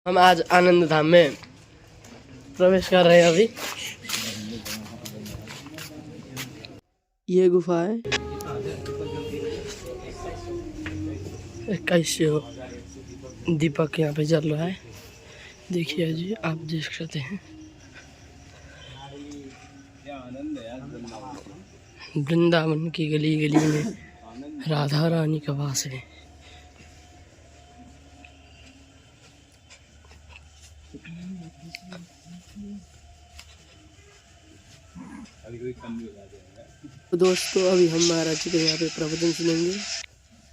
हम आज आनंद धाम में प्रवेश कर रहे हैं। अभी ये गुफा है 21 दीपक यहाँ पे जल रहा है। देखिए जी, आप देख सकते हैं वृंदावन की गली गली में राधा रानी का वास है। तो दोस्तों, अभी हम महाराज जी के यहाँ पे प्रवचन सुनेंगे।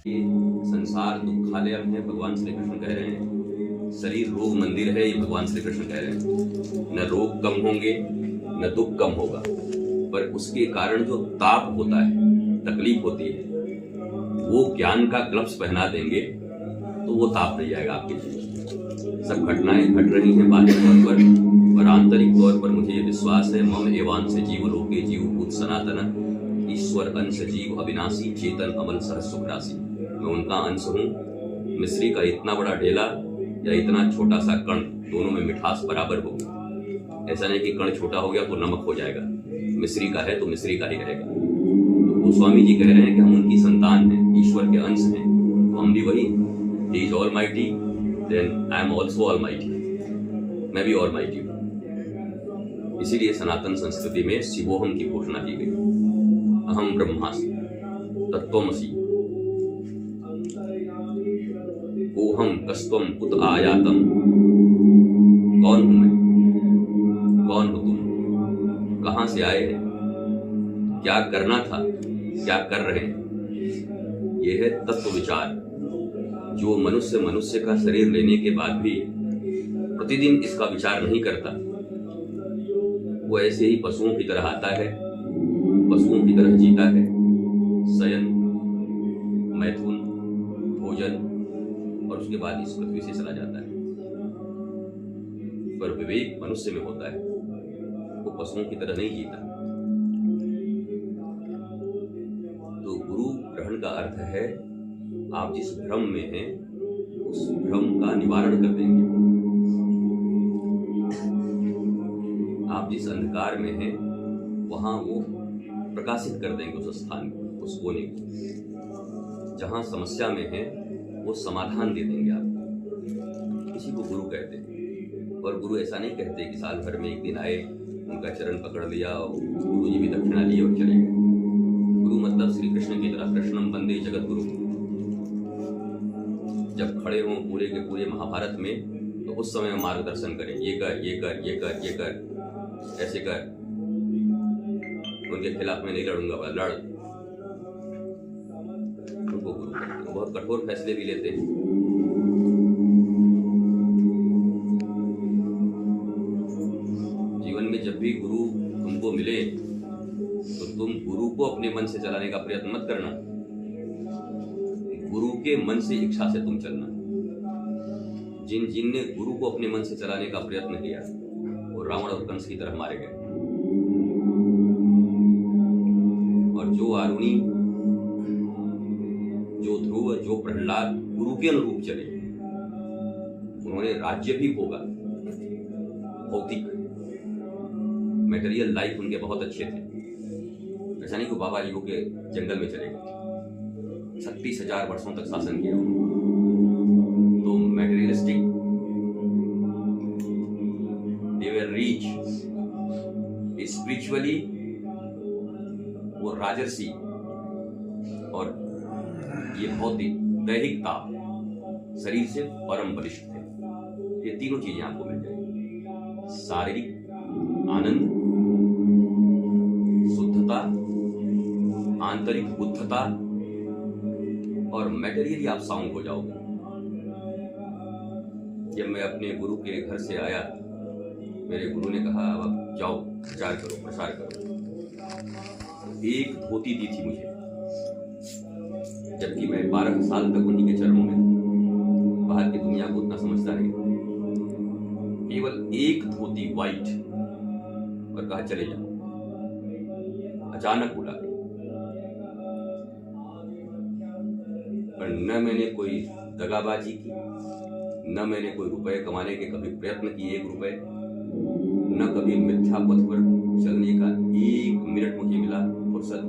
ये संसार दुखालयम है, भगवान श्री कृष्ण कह रहे हैं। शरीर रोग मंदिर है, ये भगवान श्री कृष्ण कह रहे हैं। न रोग कम होंगे न दुख कम होगा, पर उसके कारण जो ताप होता है, तकलीफ होती है, वो ज्ञान का ग्लव्स पहना देंगे तो वो ताप नहीं जाएगा आपके जीवन। सब घटनाएं घट रही हैं बाह्य तौर पर आंतरिक तौर पर मुझे ये विश्वास है, मम एवांश जीव लोके जीव भूत सनातन ईश्वर अंश जीव अविनाशी चेतन अमल सहज सुख राशि। मैं उनका अंश हूँ। मिश्री का इतना बड़ा ढेला या इतना छोटा सा कण, दोनों में मिठास बराबर होगी। ऐसा नहीं कि कण छोटा हो गया तो नमक हो जाएगा। मिश्री का है तो मिश्री का ही रहेगा। तो गोस्वामी जी कह रहे हैं कि हम उनकी संतान हैं, ईश्वर के अंश हैं, तो हम भी वही। He is almighty, then I am also almighty. मैं भी ऑलमाइटी हूँ। इसीलिए सनातन संस्कृति में शिवोहम की घोषणा की गई। अहम ब्रह्मास्मि तत्त्वमसि कोहम कस्त्वम कुत आयातम। कौन हूं मैं, कौन हो तुम, कहां से आए हैं, क्या करना था, क्या कर रहे हैं। यह है तत्व विचार, जो मनुष्य का शरीर लेने के बाद भी प्रतिदिन इसका विचार नहीं करता। वो ऐसे ही पशुओं की तरह आता है, पशुओं की तरह जीता है। शयन, मैथुन, भोजन, और उसके बाद इस पृथ्वी से चला जाता है। पर विवेक मनुष्य में होता है, वो पशुओं की तरह नहीं जीता। तो गुरु ग्रहण का अर्थ है, आप जिस भ्रम में हैं उस भ्रम का निवारण कर देंगे। आप जिस अंधकार में हैं वहां वो प्रकाशित कर देंगे उस स्थान को, उस कोने को। जहां समस्या में है वो समाधान दे देंगे आपको। इसी को गुरु कहते हैं। और गुरु ऐसा नहीं कहते कि साल भर में एक दिन आए, उनका चरण पकड़ लिया और गुरु जी भी दक्षिणा लिए और चले गए। गुरु मतलब श्री कृष्ण की तरह, कृष्णम वंदे जगत गुरु। जब खड़े हों पूरे के पूरे महाभारत में, तो उस समय मार्गदर्शन करें, ये कर, ये कर, ये कर, ये कर, ऐसे कर। उनके खिलाफ मैं नहीं लड़ूंगा, लड़। उनको गुरु कहते हैं। बहुत कठोर फैसले भी लेते हैं। जीवन में जब भी गुरु तुमको मिले तो तुम गुरु को अपने मन से चलाने का प्रयत्न मत करना, गुरु के मन से, इच्छा से तुम चलना। जिनने गुरु को अपने मन से चलाने का प्रयत्न किया वो रावण और कंस की तरह मारे गए। और जो आरुणि, जो ध्रुव, जो प्रहलाद गुरु के अनुरूप चले, उन्होंने राज्य भी भोगा। भौतिक मटेरियल लाइफ उनके बहुत अच्छे थे। ऐसा नहीं कि बाबा जी के जंगल में चले गए। 36,000 वर्षों तक शासन किया उन्होंने। तो मटेरियलिस्टिक, दे वर रीच। स्पिरिचुअली वो राजर्षि, और ये भौतिक दैहिकता शरीर से परम बलिष्ठ थे। ये तीनों चीजें आपको मिल जाएंगी। शारीरिक आनंद, शुद्धता, आंतरिक बुद्धता, और मटेरियली आप साउंड हो जाओगे। जब मैं अपने गुरु के घर से आया, मेरे गुरु ने कहा, अब जाओ प्रचार करो, प्रसार करो। एक धोती दी थी मुझे, जबकि मैं 12 साल तक उन्हीं के चरणों में था। बाहर की दुनिया को उतना समझता नहीं था। केवल एक धोती व्हाइट, और कहा चले जाओ। अचानक बुला, पर न मैंने कोई दगाबाजी की, न मैंने कोई रुपए कमाने के कभी प्रयत्न किए 1 रुपए, न कभी मिथ्या पथ पर चलने का 1 मिनट मुझे मिला फुर्सत।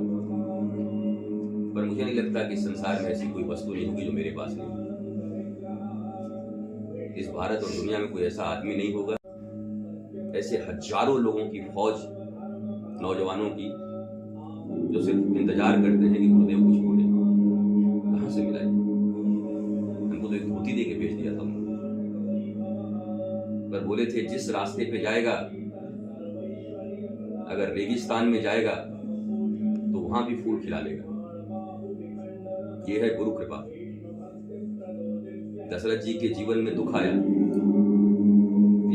पर मुझे नहीं लगता कि संसार में ऐसी कोई वस्तु नहीं होगी जो मेरे पास नहीं। इस भारत और दुनिया में कोई ऐसा आदमी नहीं होगा, ऐसे हजारों लोगों की फौज, नौजवानों की, जो सिर्फ इंतजार करते हैं कि गुरुदेव कुछ बोले। कहां से मिला? हमको तो एक धोती दे के भेज दिया था, पर बोले थे जिस रास्ते पे जाएगा, अगर रेगिस्तान में जाएगा तो वहां भी फूल खिला लेगा। ये है गुरु कृपा। दशरथ जी के जीवन में दुख आया,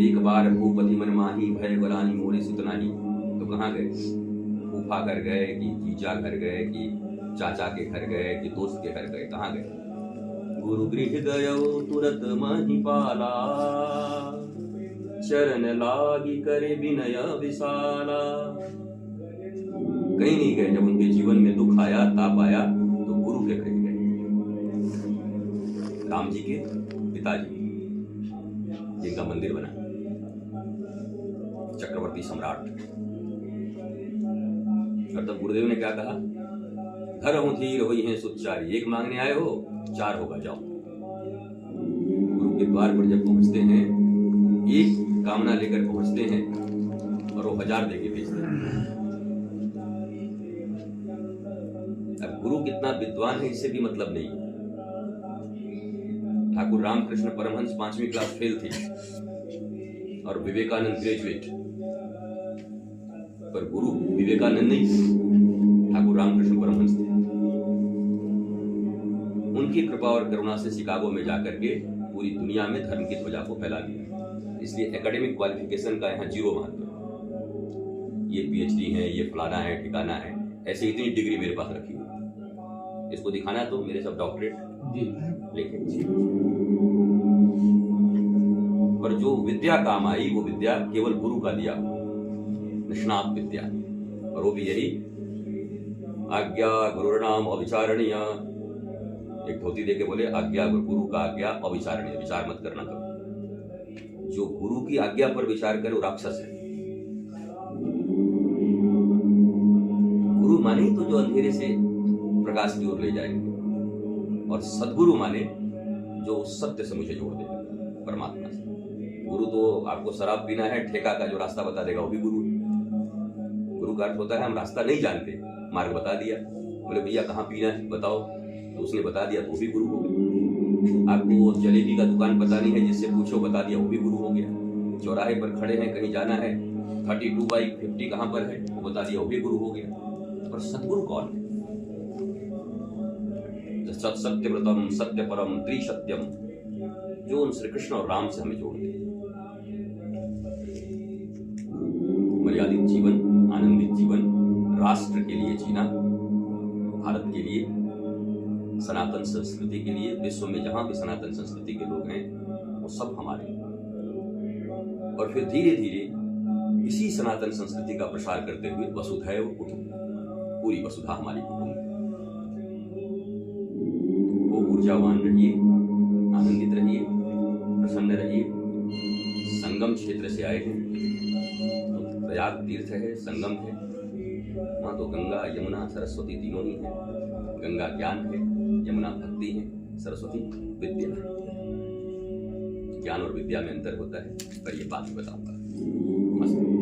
एक बार भूपति मन माही भय बरानी मोरी सुतनाही। तो कहाँ गए? फूफा घर गए कि जीजा घर गए कि चाचा के घर गए कि दोस्त के घर गए? कहाँ गए? गुरु गृह गयो तुरत माही पाला, चरण लागी करे विनय विशाला। कहीं नहीं गए। जब उनके जीवन में दुख आया, ताप आया, तो गुरु के घर गए। राम जी के पिताजी, जिनका मंदिर बना, चक्रवर्ती सम्राट। और तब गुरुदेव ने क्या कहा? धर हूं धीर होई है सुचारी, 1 मांगने आए हो 4 होगा, जाओ। गुरु के द्वार पर जब पहुंचते हैं, 1 कामना लेकर पहुंचते हैं और वो 1000 देके भेजते हैं। अब गुरु कितना विद्वान है इससे भी मतलब नहीं। ठाकुर रामकृष्ण परमहंस 5वीं क्लास फेल थे और विवेकानंद ग्रेजुएट, पर गुरु विवेकानंद नहीं थे, ठाकुर रामकृष्ण परमहंस थे। उनकी कृपा और करुणा से शिकागो में जाकर के पूरी दुनिया में धर्म की ध्वजा को फैला दिया। इसलिए एकेडमिक क्वालिफिकेशन का यहाँ 0 महत्व है। ये पीएचडी है, ये फलाना है, ठिकाना है, ऐसे इतनी डिग्री मेरे पास रखी हुई। इसको दिखाना तो मेरे सब डॉक्टरेट लेके, पर जो विद्या काम आई वो विद्या केवल गुरु का दिया, निष्णात विद्या। और वो भी यही, आज्ञा गुरुर्नाम अविचारणीय। एक धोती देके बोले, आज्ञा गुरु का आज्ञा अविचारणीय, विचार मत करना करो। जो गुरु की आज्ञा पर विचार करे वो राक्षस है। गुरु माने तो जो अंधेरे से प्रकाश की ओर ले जाएंगे, और सदगुरु माने जो सत्य से मुझे जोड़ देगा परमात्मा से। गुरु तो आपको शराब पीना है, ठेका का जो रास्ता बता देगा वो भी गुरु है। गुरु का अर्थ होता है हम रास्ता नहीं जानते, मार्ग बता दिया। बोले भैया कहाँ पीना है बताओ, तो उसने बता दिया तो वो भी गुरु हो गया। आपको जलेबी का दुकान पता नहीं है, जिससे पूछो बता दिया, वो भी गुरु हो गया। चौराहे पर खड़े हैं, कहीं जाना है, 32/50 कहाँ पर है वो बता दिया, वो भी गुरु हो गया। और सदगुरु कौन है? सत्यव्रतम सत्य परम त्रिसत्यम, जो उन श्री कृष्ण और राम से हमें जोड़ते हैं। मर्यादित जीवन, आनंदित जीवन, राष्ट्र के लिए जीना, भारत के लिए, सनातन संस्कृति के लिए, विश्व में जहां भी सनातन संस्कृति के लोग हैं वो सब हमारे हैं। और फिर धीरे धीरे इसी सनातन संस्कृति का प्रसार करते हुए वसुधैव कुटुंबकम, पूरी वसुधा हमारी कुटुंब। वो ऊर्जावान रहिए, आनंदित रहिए, प्रसन्न रहिए। संगम क्षेत्र से आए हैं तो प्रयाग तीर्थ है, संगम है, वहां तो गंगा यमुना सरस्वती तीनों ही है। गंगा ज्ञान है, यमुना भक्ति है, सरस्वती विद्या है। ज्ञान और विद्या में अंतर होता है, पर ये बात बताऊंगा। नमस्ते।